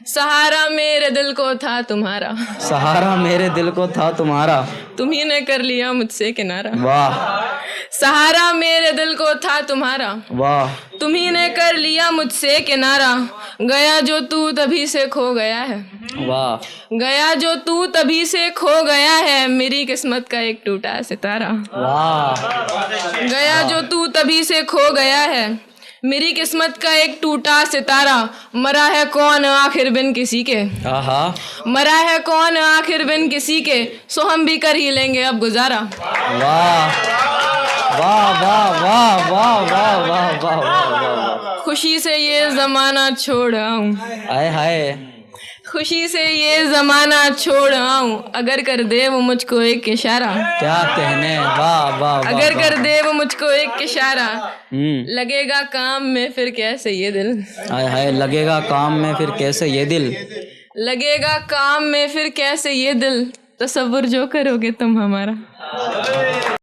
सहारा मेरे दिल को था तुम्हारा, सहारा मेरे दिल को था तुम्हारा, तुम्ही ने कर लिया मुझसे किनारा। वाह सहारा मेरे दिल को था तुम्हारा, वाह, तुम्ही ने कर लिया मुझसे किनारा। गया जो तू तभी से खो गया है, वाह गया जो तू तभी से खो गया है, मेरी किस्मत का एक टूटा सितारा। वाह, गया जो तू तभी से खो गया है, मेरी किस्मत का एक टूटा सितारा। मरा है कौन आखिर बिन किसी के, आहा, मरा है कौन आखिर बिन किसी के, सो हम भी कर ही लेंगे अब गुजारा। वाह वाह वाह वाह वाह वाह वाह वाह वाह, खुशी से ये जमाना छोड़ आऊं, हाय हाय, खुशी से ये जमाना छोड़ आऊं, अगर कर दे वो मुझको एक इशारा। क्या कहने, वाह वाह वाह, अगर कर दे वो मुझको एक इशारा, हम्म, लगेगा काम में फिर कैसे ये दिल, हाय हाय, लगेगा काम में फिर कैसे ये दिल, लगेगा काम में फिर कैसे ये दिल, तसव्वुर जो करोगे तुम हमारा।